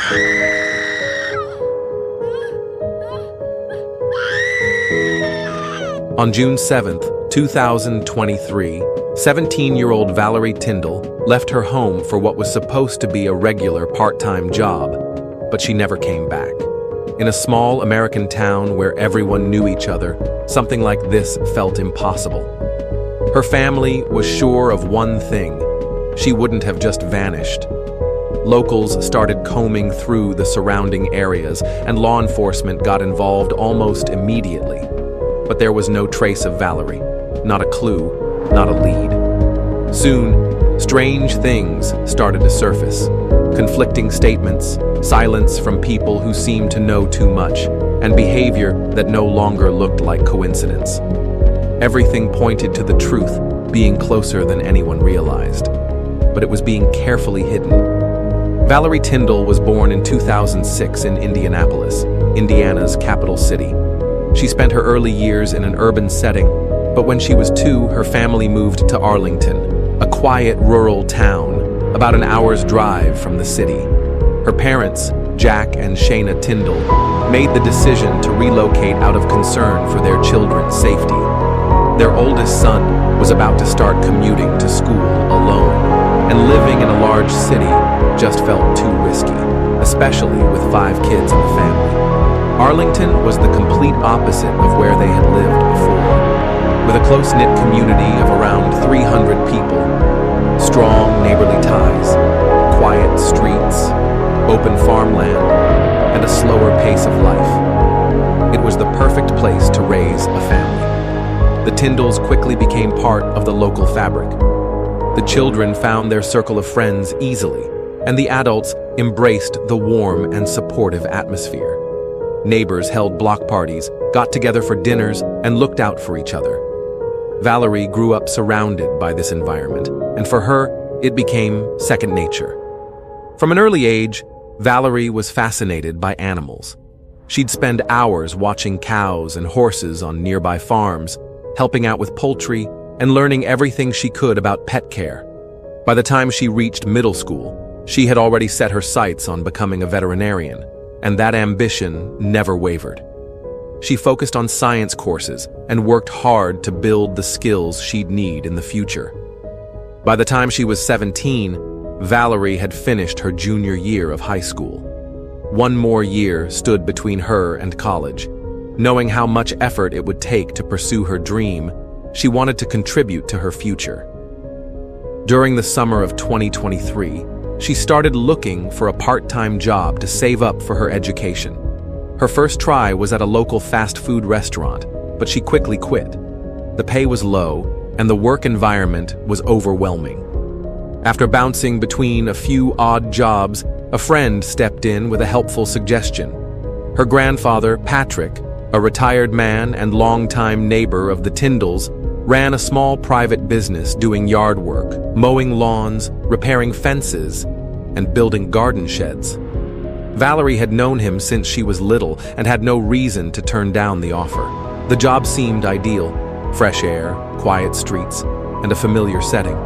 On June 7th, 2023, 17-year-old Valerie Tyndall left her home for what was supposed to be a regular part-time job, but she never came back. In a small American town where everyone knew each other, something like this felt impossible. Her family was sure of one thing: she wouldn't have just vanished. Locals started combing through the surrounding areas, and law enforcement got involved almost immediately. But there was no trace of Valerie, not a clue, not a lead. Soon, strange things started to surface. Conflicting statements, silence from people who seemed to know too much, and behavior that no longer looked like coincidence. Everything pointed to the truth being closer than anyone realized, but it was being carefully hidden. Valerie Tyndall was born in 2006 in Indianapolis, Indiana's capital city. She spent her early years in an urban setting, but when she was 2, her family moved to Arlington, a quiet rural town about an hour's drive from the city. Her parents, Jack and Shayna Tyndall, made the decision to relocate out of concern for their children's safety. Their oldest son was about to start commuting to school alone, and living in a large city just felt too risky, especially with 5 kids in the family. Arlington was the complete opposite of where they had lived before, with a close-knit community of around 300 people, strong neighborly ties, quiet streets, open farmland, and a slower pace of life. It was the perfect place to raise a family. The Tyndalls quickly became part of the local fabric. The children found their circle of friends easily, and the adults embraced the warm and supportive atmosphere. Neighbors held block parties, got together for dinners, and looked out for each other. Valerie grew up surrounded by this environment, and for her, it became second nature. From an early age, Valerie was fascinated by animals. She'd spend hours watching cows and horses on nearby farms, helping out with poultry, and learning everything she could about pet care. By the time she reached middle school, she had already set her sights on becoming a veterinarian, and that ambition never wavered. She focused on science courses and worked hard to build the skills she'd need in the future. By the time she was 17, Valerie had finished her junior year of high school. One more year stood between her and college. Knowing how much effort it would take to pursue her dream, she wanted to contribute to her future. During the summer of 2023, she started looking for a part-time job to save up for her education. Her first try was at a local fast food restaurant, but she quickly quit. The pay was low, and the work environment was overwhelming. After bouncing between a few odd jobs, a friend stepped in with a helpful suggestion. Her grandfather, Patrick, a retired man and longtime neighbor of the Tyndalls, ran a small private business doing yard work, mowing lawns, repairing fences, and building garden sheds. Valerie had known him since she was little and had no reason to turn down the offer. The job seemed ideal: fresh air, quiet streets, and a familiar setting.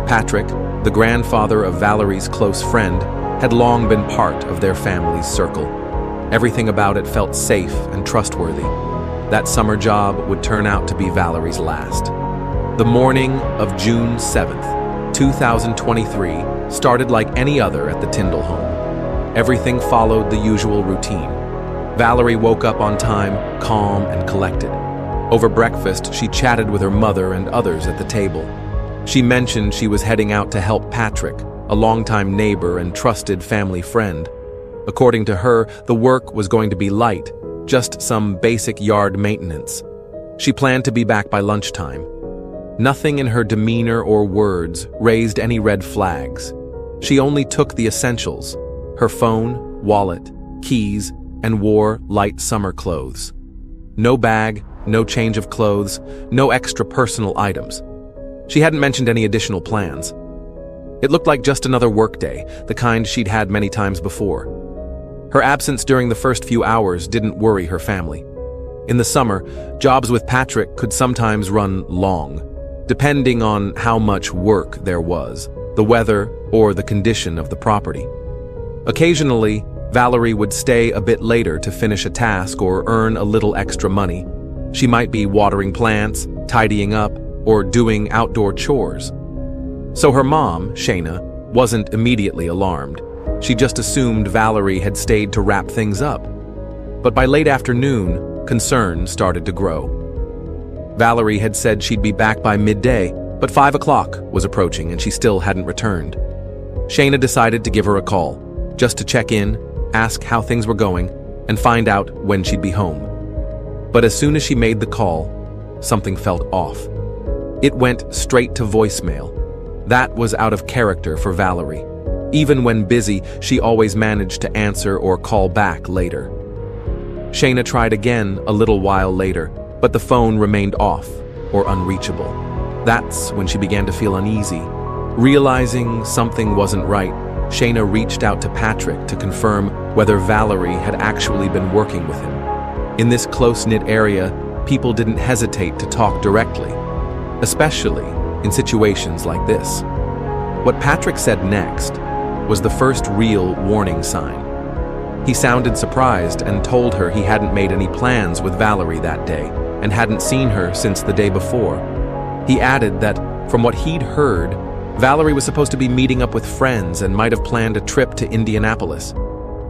Patrick, the grandfather of Valerie's close friend, had long been part of their family's circle. Everything about it felt safe and trustworthy. That summer job would turn out to be Valerie's last. The morning of June 7th, 2023, started like any other at the Tyndall home. Everything followed the usual routine. Valerie woke up on time, calm and collected. Over breakfast, she chatted with her mother and others at the table. She mentioned she was heading out to help Patrick, a longtime neighbor and trusted family friend. According to her, the work was going to be light, just some basic yard maintenance. She planned to be back by lunchtime. Nothing in her demeanor or words raised any red flags. She only took the essentials: her phone, wallet, keys, and wore light summer clothes. No bag, no change of clothes, no extra personal items. She hadn't mentioned any additional plans. It looked like just another workday, the kind she'd had many times before. Her absence during the first few hours didn't worry her family. In the summer, jobs with Patrick could sometimes run long, depending on how much work there was, the weather, or the condition of the property. Occasionally, Valerie would stay a bit later to finish a task or earn a little extra money. She might be watering plants, tidying up, or doing outdoor chores. So her mom, Shayna, wasn't immediately alarmed. She just assumed Valerie had stayed to wrap things up. But by late afternoon, concern started to grow. Valerie had said she'd be back by midday, but 5 o'clock was approaching and she still hadn't returned. Shayna decided to give her a call, just to check in, ask how things were going, and find out when she'd be home. But as soon as she made the call, something felt off. It went straight to voicemail. That was out of character for Valerie. Even when busy, she always managed to answer or call back later. Shayna tried again a little while later, but the phone remained off or unreachable. That's when she began to feel uneasy. Realizing something wasn't right, Shayna reached out to Patrick to confirm whether Valerie had actually been working with him. In this close-knit area, people didn't hesitate to talk directly, especially in situations like this. What Patrick said next was the first real warning sign. He sounded surprised and told her he hadn't made any plans with Valerie that day and hadn't seen her since the day before. He added that, from what he'd heard, Valerie was supposed to be meeting up with friends and might have planned a trip to Indianapolis.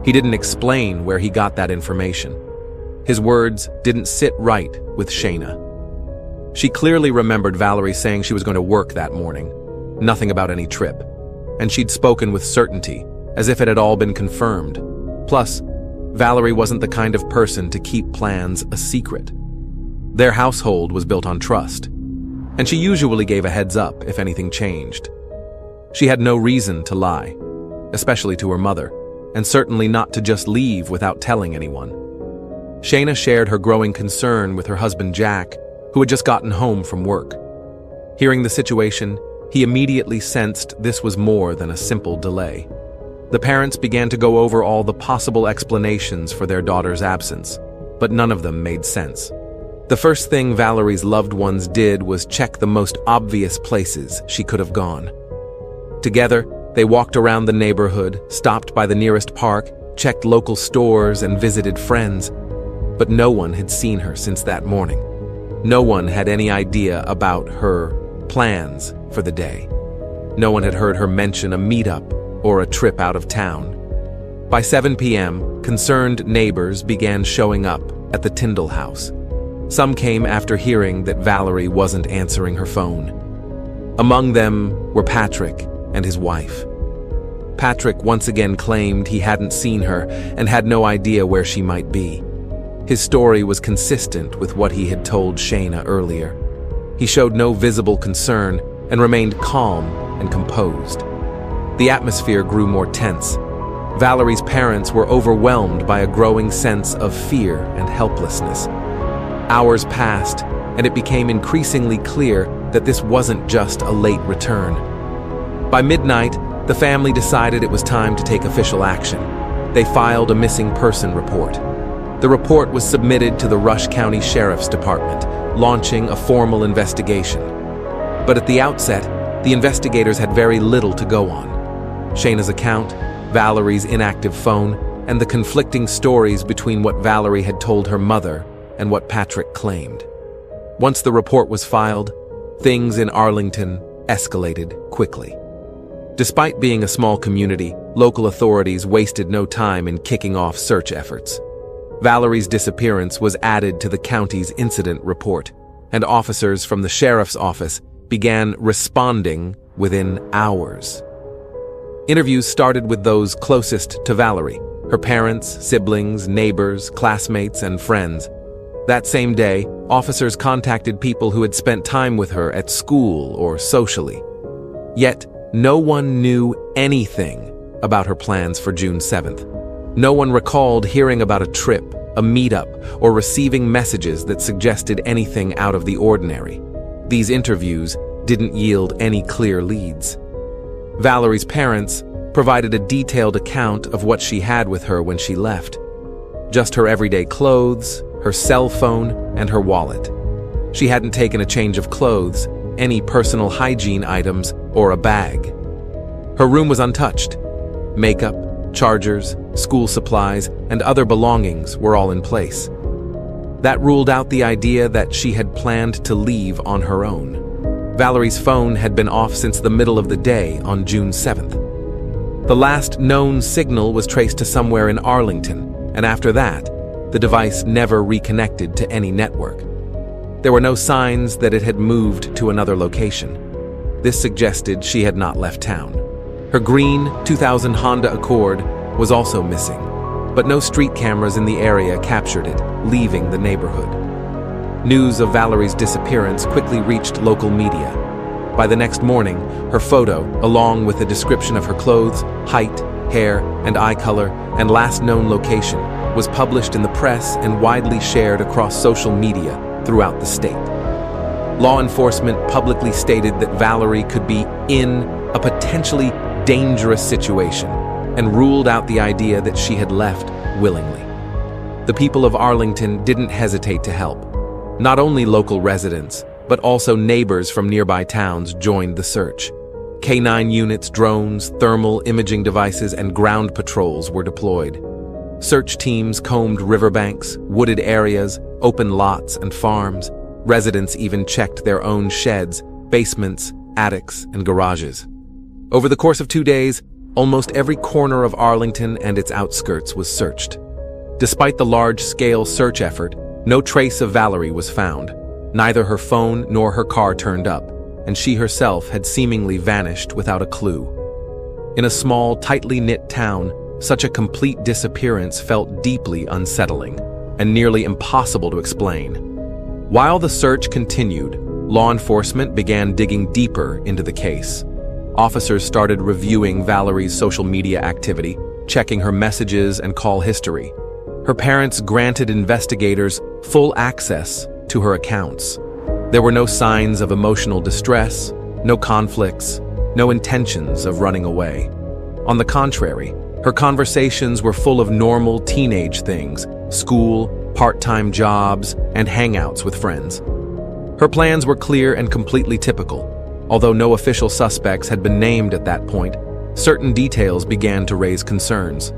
He didn't explain where he got that information. His words didn't sit right with Shayna. She clearly remembered Valerie saying she was going to work that morning, nothing about any trip, and she'd spoken with certainty, as if it had all been confirmed. Plus, Valerie wasn't the kind of person to keep plans a secret. Their household was built on trust, and she usually gave a heads up if anything changed. She had no reason to lie, especially to her mother, and certainly not to just leave without telling anyone. Shayna shared her growing concern with her husband Jack, who had just gotten home from work. Hearing the situation, he immediately sensed this was more than a simple delay. The parents began to go over all the possible explanations for their daughter's absence, but none of them made sense. The first thing Valerie's loved ones did was check the most obvious places she could have gone. Together, they walked around the neighborhood, stopped by the nearest park, checked local stores, and visited friends. But no one had seen her since that morning. No one had any idea about her plans for the day. No one had heard her mention a meetup or a trip out of town. By 7 p.m., concerned neighbors began showing up at the Tyndall house. Some came after hearing that Valerie wasn't answering her phone. Among them were Patrick and his wife. Patrick once again claimed he hadn't seen her and had no idea where she might be. His story was consistent with what he had told Shayna earlier. He showed no visible concern and remained calm and composed. The atmosphere grew more tense. Valerie's parents were overwhelmed by a growing sense of fear and helplessness. Hours passed, and it became increasingly clear that this wasn't just a late return. By midnight, the family decided it was time to take official action. They filed a missing person report. The report was submitted to the Rush County Sheriff's Department, launching a formal investigation. But at the outset, the investigators had very little to go on. Shayna's account, Valerie's inactive phone, and the conflicting stories between what Valerie had told her mother and what Patrick claimed. Once the report was filed, things in Arlington escalated quickly. Despite being a small community, local authorities wasted no time in kicking off search efforts. Valerie's disappearance was added to the county's incident report, and officers from the sheriff's office began responding within hours. Interviews started with those closest to Valerie, her parents, siblings, neighbors, classmates, and friends. That same day, officers contacted people who had spent time with her at school or socially. Yet, no one knew anything about her plans for June 7th. No one recalled hearing about a trip, a meetup, or receiving messages that suggested anything out of the ordinary. These interviews didn't yield any clear leads. Valerie's parents provided a detailed account of what she had with her when she left. Just her everyday clothes, her cell phone, and her wallet. She hadn't taken a change of clothes, any personal hygiene items, or a bag. Her room was untouched. Makeup, Chargers, school supplies, and other belongings were all in place. That ruled out the idea that she had planned to leave on her own. Valerie's phone had been off since the middle of the day on June 7th. The last known signal was traced to somewhere in Arlington, and after that, the device never reconnected to any network. There were no signs that it had moved to another location. This suggested she had not left town. Her green 2000 Honda Accord was also missing, but no street cameras in the area captured it, leaving the neighborhood. News of Valerie's disappearance quickly reached local media. By the next morning, her photo, along with a description of her clothes, height, hair, and eye color, and last known location, was published in the press and widely shared across social media throughout the state. Law enforcement publicly stated that Valerie could be in a potentially dangerous situation and ruled out the idea that she had left willingly. The people of Arlington didn't hesitate to help. Not only local residents, but also neighbors from nearby towns joined the search. K-9 units, drones, thermal imaging devices, and ground patrols were deployed. Search teams combed riverbanks, wooded areas, open lots, and farms. Residents even checked their own sheds, basements, attics, and garages. Over the course of 2 days, almost every corner of Arlington and its outskirts was searched. Despite the large-scale search effort, no trace of Valerie was found. Neither her phone nor her car turned up, and she herself had seemingly vanished without a clue. In a small, tightly knit town, such a complete disappearance felt deeply unsettling and nearly impossible to explain. While the search continued, law enforcement began digging deeper into the case. Officers started reviewing Valerie's social media activity, checking her messages and call history. Her parents granted investigators full access to her accounts. There were no signs of emotional distress, no conflicts, no intentions of running away. On the contrary, her conversations were full of normal teenage things: school, part-time jobs, and hangouts with friends. Her plans were clear and completely typical. Although no official suspects had been named at that point, certain details began to raise concerns.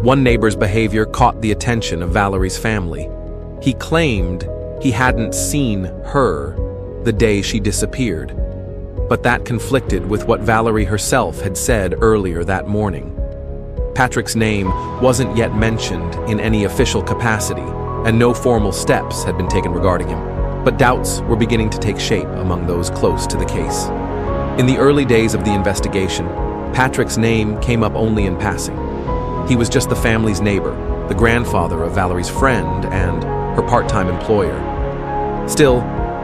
One neighbor's behavior caught the attention of Valerie's family. He claimed he hadn't seen her the day she disappeared, but that conflicted with what Valerie herself had said earlier that morning. Patrick's name wasn't yet mentioned in any official capacity, and no formal steps had been taken regarding him, but doubts were beginning to take shape among those close to the case. In the early days of the investigation, Patrick's name came up only in passing. He was just the family's neighbor, the grandfather of Valerie's friend, and her part-time employer. Still,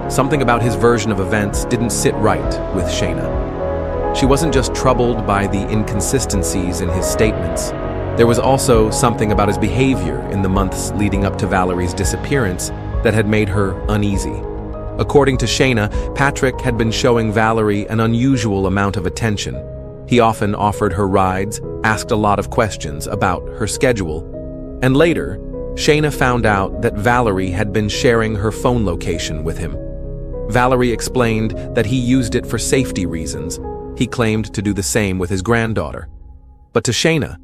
something about his version of events didn't sit right with Shayna. She wasn't just troubled by the inconsistencies in his statements. There was also something about his behavior in the months leading up to Valerie's disappearance that had made her uneasy. According to Shayna, Patrick had been showing Valerie an unusual amount of attention. He often offered her rides, asked a lot of questions about her schedule, and later, Shayna found out that Valerie had been sharing her phone location with him. Valerie explained that he used it for safety reasons. He claimed to do the same with his granddaughter. But to Shayna,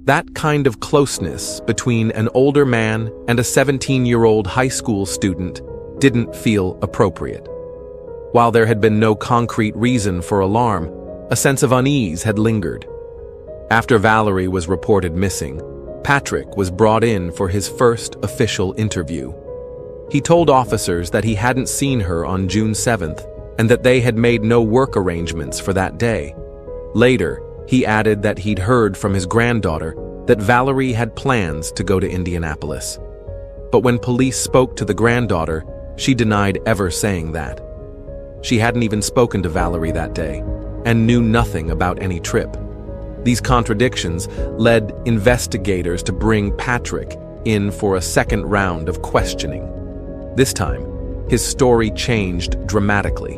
that kind of closeness between an older man and a 17-year-old high school student didn't feel appropriate. While there had been no concrete reason for alarm, a sense of unease had lingered. After Valerie was reported missing, Patrick was brought in for his first official interview. He told officers that he hadn't seen her on June 7th and that they had made no work arrangements for that day. Later, he added that he'd heard from his granddaughter that Valerie had plans to go to Indianapolis. But when police spoke to the granddaughter, she denied ever saying that. She hadn't even spoken to Valerie that day and knew nothing about any trip. These contradictions led investigators to bring Patrick in for a second round of questioning. This time, his story changed dramatically.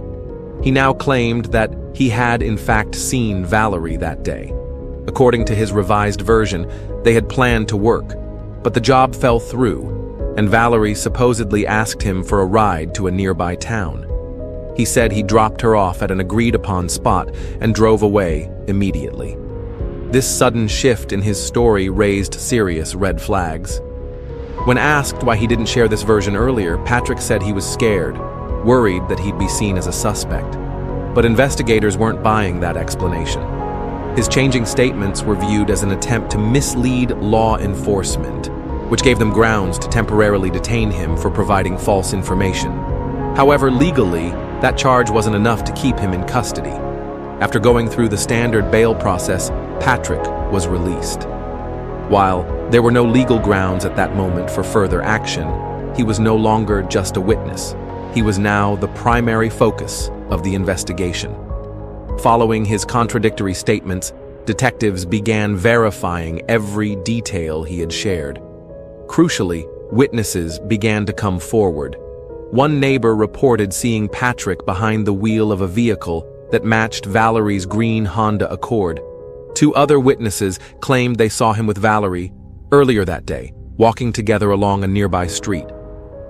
He now claimed that he had in fact seen Valerie that day. According to his revised version, they had planned to work, but the job fell through, and Valerie supposedly asked him for a ride to a nearby town. He said he dropped her off at an agreed-upon spot and drove away immediately. This sudden shift in his story raised serious red flags. When asked why he didn't share this version earlier, Patrick said he was scared, worried that he'd be seen as a suspect. But investigators weren't buying that explanation. His changing statements were viewed as an attempt to mislead law enforcement, which gave them grounds to temporarily detain him for providing false information. However, legally, that charge wasn't enough to keep him in custody. After going through the standard bail process, Patrick was released. While there were no legal grounds at that moment for further action, he was no longer just a witness. He was now the primary focus of the investigation. Following his contradictory statements, detectives began verifying every detail he had shared. Crucially, witnesses began to come forward. One neighbor reported seeing Patrick behind the wheel of a vehicle that matched Valerie's green Honda Accord. Two other witnesses claimed they saw him with Valerie earlier that day, walking together along a nearby street.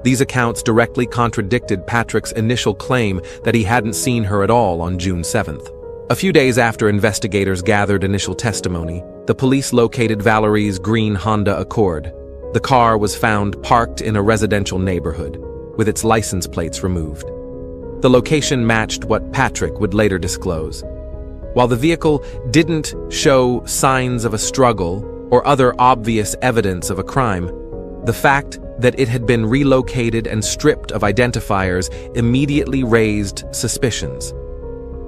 These accounts directly contradicted Patrick's initial claim that he hadn't seen her at all on June 7th. A few days after investigators gathered initial testimony, the police located Valerie's green Honda Accord. The car was found parked in a residential neighborhood, with its license plates removed. The location matched what Patrick would later disclose. While the vehicle didn't show signs of a struggle or other obvious evidence of a crime, the fact that it had been relocated and stripped of identifiers immediately raised suspicions.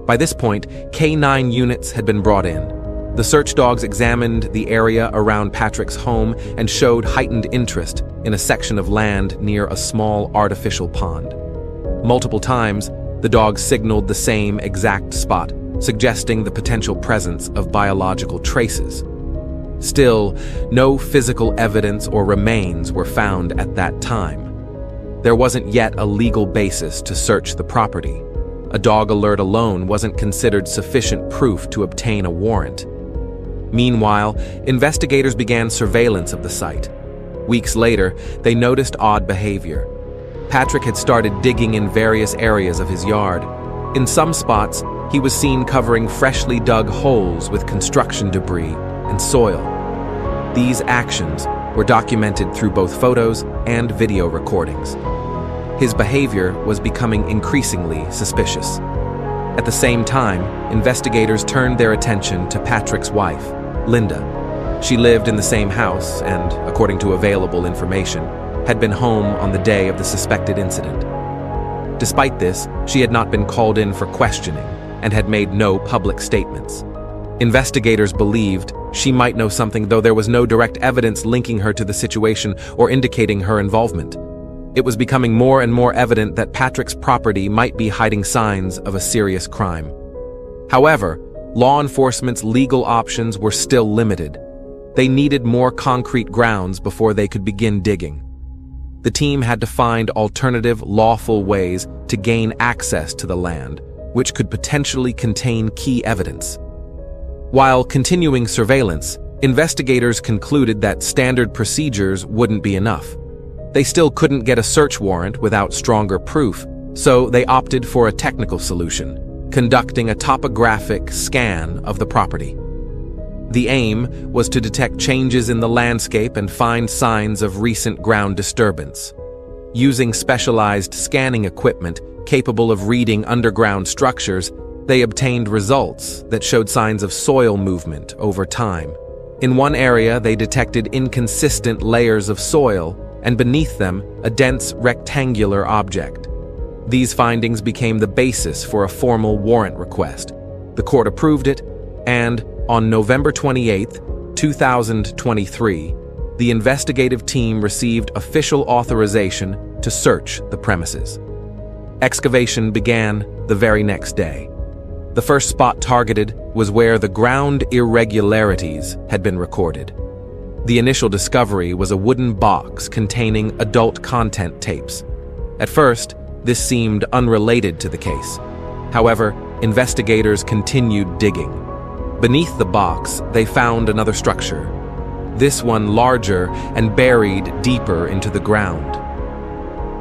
By this point, K9 units had been brought in. The search dogs examined the area around Patrick's home and showed heightened interest in a section of land near a small artificial pond. Multiple times, the dogs signaled the same exact spot, suggesting the potential presence of biological traces. Still, no physical evidence or remains were found at that time. There wasn't yet a legal basis to search the property. A dog alert alone wasn't considered sufficient proof to obtain a warrant. Meanwhile, investigators began surveillance of the site. Weeks later, they noticed odd behavior. Patrick had started digging in various areas of his yard. In some spots, he was seen covering freshly dug holes with construction debris and soil. These actions were documented through both photos and video recordings. His behavior was becoming increasingly suspicious. At the same time, investigators turned their attention to Patrick's wife, Linda. She lived in the same house and, according to available information, had been home on the day of the suspected incident. Despite this, she had not been called in for questioning and had made no public statements. Investigators believed she might know something, though there was no direct evidence linking her to the situation or indicating her involvement. It was becoming more and more evident that Patrick's property might be hiding signs of a serious crime. However, law enforcement's legal options were still limited. They needed more concrete grounds before they could begin digging. The team had to find alternative, lawful ways to gain access to the land, which could potentially contain key evidence. While continuing surveillance, investigators concluded that standard procedures wouldn't be enough. They still couldn't get a search warrant without stronger proof, so they opted for a technical solution, conducting a topographic scan of the property. The aim was to detect changes in the landscape and find signs of recent ground disturbance. Using specialized scanning equipment capable of reading underground structures, they obtained results that showed signs of soil movement over time. In one area, they detected inconsistent layers of soil, and beneath them, a dense rectangular object. These findings became the basis for a formal warrant request. The court approved it, and on November 28, 2023, the investigative team received official authorization to search the premises. Excavation began the very next day. The first spot targeted was where the ground irregularities had been recorded. The initial discovery was a wooden box containing adult content tapes. At first, this seemed unrelated to the case. However, investigators continued digging. Beneath the box, they found another structure, this one larger and buried deeper into the ground.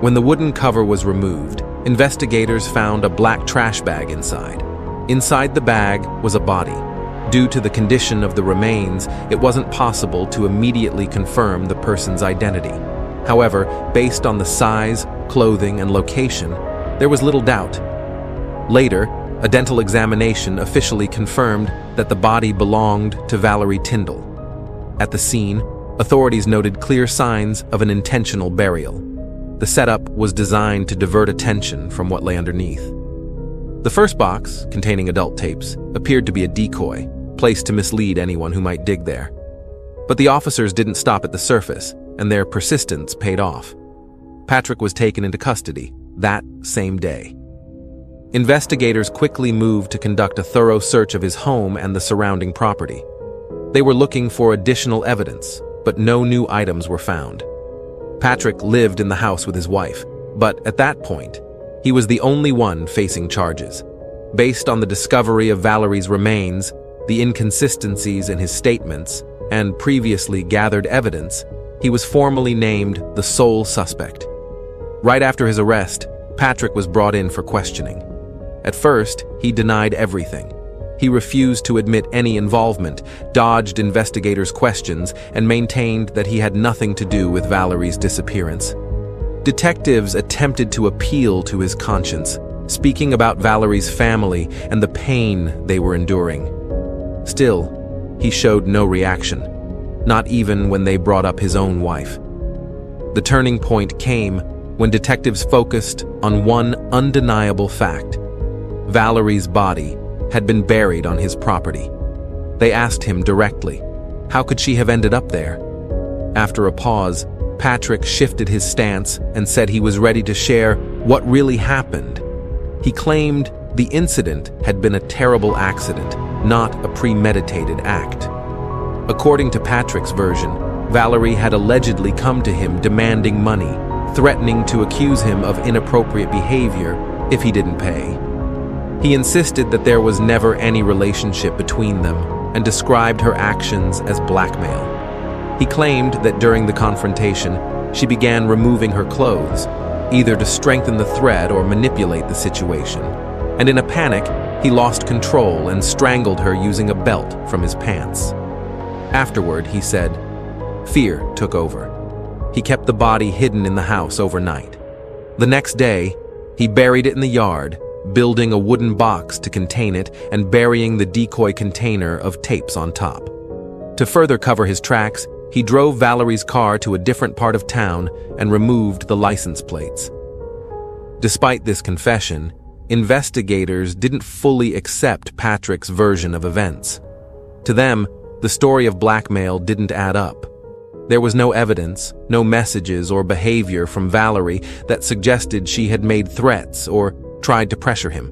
When the wooden cover was removed, investigators found a black trash bag inside. Inside the bag was a body. Due to the condition of the remains, it wasn't possible to immediately confirm the person's identity. However, based on the size, clothing, and location, there was little doubt. Later, a dental examination officially confirmed that the body belonged to Valerie Tyndall. At the scene, authorities noted clear signs of an intentional burial. The setup was designed to divert attention from what lay underneath. The first box, containing adult tapes, appeared to be a decoy, placed to mislead anyone who might dig there. But the officers didn't stop at the surface, and their persistence paid off. Patrick was taken into custody that same day. Investigators quickly moved to conduct a thorough search of his home and the surrounding property. They were looking for additional evidence, but no new items were found. Patrick lived in the house with his wife, but at that point, he was the only one facing charges. Based on the discovery of Valerie's remains, the inconsistencies in his statements, and previously gathered evidence, he was formally named the sole suspect. Right after his arrest, Patrick was brought in for questioning. At first, he denied everything. He refused to admit any involvement, dodged investigators' questions, and maintained that he had nothing to do with Valerie's disappearance. Detectives attempted to appeal to his conscience, speaking about Valerie's family and the pain they were enduring. Still, he showed no reaction, not even when they brought up his own wife. The turning point came when detectives focused on one undeniable fact. Valerie's body had been buried on his property. They asked him directly, how could she have ended up there? After a pause, Patrick shifted his stance and said he was ready to share what really happened. He claimed the incident had been a terrible accident, not a premeditated act. According to Patrick's version, Valerie had allegedly come to him demanding money, threatening to accuse him of inappropriate behavior if he didn't pay. He insisted that there was never any relationship between them and described her actions as blackmail. He claimed that during the confrontation, she began removing her clothes, either to strengthen the threat or manipulate the situation. And in a panic, he lost control and strangled her using a belt from his pants. Afterward, he said, fear took over. He kept the body hidden in the house overnight. The next day, he buried it in the yard, building a wooden box to contain it and burying the decoy container of tapes on top. To further cover his tracks, he drove Valerie's car to a different part of town and removed the license plates. Despite this confession, investigators didn't fully accept Patrick's version of events. To them, the story of blackmail didn't add up. There was no evidence, no messages or behavior from Valerie that suggested she had made threats or tried to pressure him.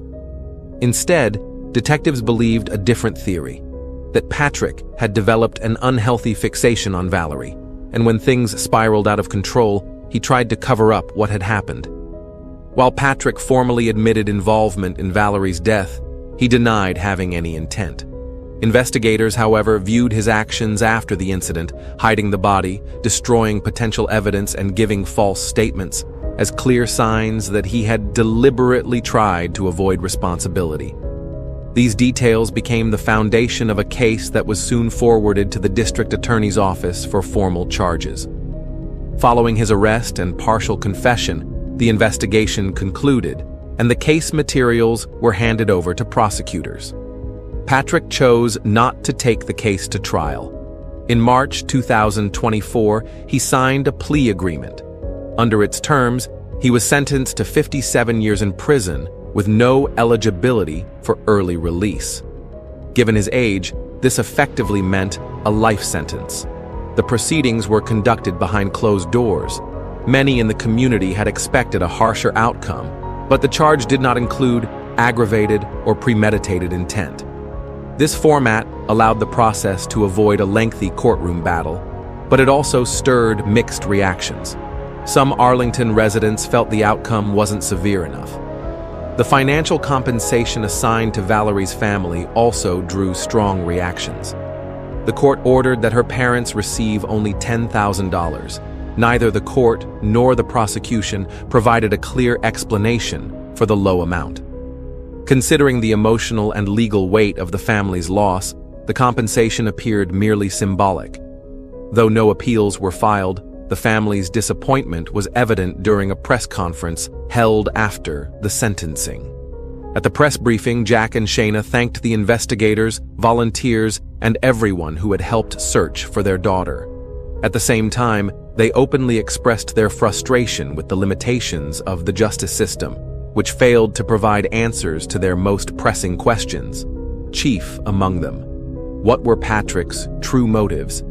Instead, detectives believed a different theory, that Patrick had developed an unhealthy fixation on Valerie, and when things spiraled out of control, he tried to cover up what had happened. While Patrick formally admitted involvement in Valerie's death, he denied having any intent. Investigators, however, viewed his actions after the incident, hiding the body, destroying potential evidence, and giving false statements, as clear signs that he had deliberately tried to avoid responsibility. These details became the foundation of a case that was soon forwarded to the district attorney's office for formal charges. Following his arrest and partial confession, the investigation concluded, and the case materials were handed over to prosecutors. Patrick chose not to take the case to trial. In March 2024, he signed a plea agreement. Under its terms, he was sentenced to 57 years in prison with no eligibility for early release. Given his age, this effectively meant a life sentence. The proceedings were conducted behind closed doors. Many in the community had expected a harsher outcome, but the charge did not include aggravated or premeditated intent. This format allowed the process to avoid a lengthy courtroom battle, but it also stirred mixed reactions. Some Arlington residents felt the outcome wasn't severe enough. The financial compensation assigned to Valerie's family also drew strong reactions. The court ordered that her parents receive only $10,000. Neither the court nor the prosecution provided a clear explanation for the low amount. Considering the emotional and legal weight of the family's loss, The compensation appeared merely symbolic. Though no appeals were filed, the family's disappointment was evident during a press conference held after the sentencing. At the press briefing, Jack and Shayna thanked the investigators, volunteers, and everyone who had helped search for their daughter. At the same time, they openly expressed their frustration with the limitations of the justice system, which failed to provide answers to their most pressing questions. Chief among them, what were Patrick's true motives?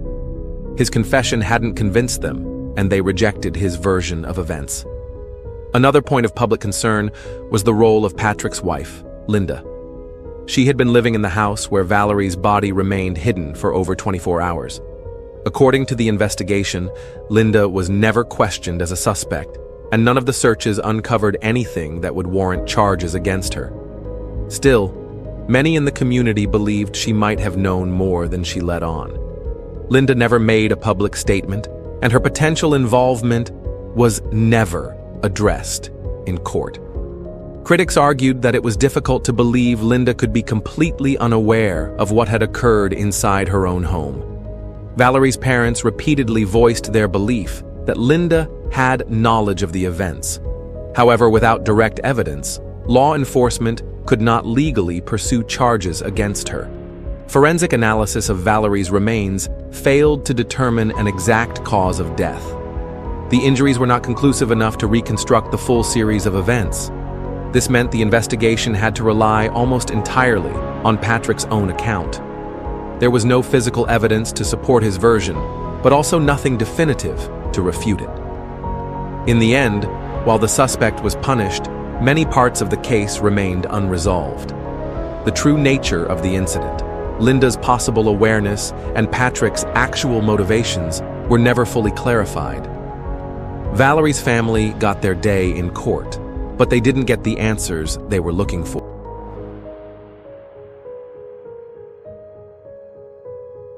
His confession hadn't convinced them, and they rejected his version of events. Another point of public concern was the role of Patrick's wife, Linda. She had been living in the house where Valerie's body remained hidden for over 24 hours. According to the investigation, Linda was never questioned as a suspect, and none of the searches uncovered anything that would warrant charges against her. Still, many in the community believed she might have known more than she let on. Linda never made a public statement, and her potential involvement was never addressed in court. Critics argued that it was difficult to believe Linda could be completely unaware of what had occurred inside her own home. Valerie's parents repeatedly voiced their belief that Linda had knowledge of the events. However, without direct evidence, law enforcement could not legally pursue charges against her. Forensic analysis of Valerie's remains failed to determine an exact cause of death. The injuries were not conclusive enough to reconstruct the full series of events. This meant the investigation had to rely almost entirely on Patrick's own account. There was no physical evidence to support his version, but also nothing definitive to refute it. In the end, while the suspect was punished, many parts of the case remained unresolved. The true nature of the incident, Linda's possible awareness, and Patrick's actual motivations were never fully clarified. Valerie's family got their day in court, but they didn't get the answers they were looking for.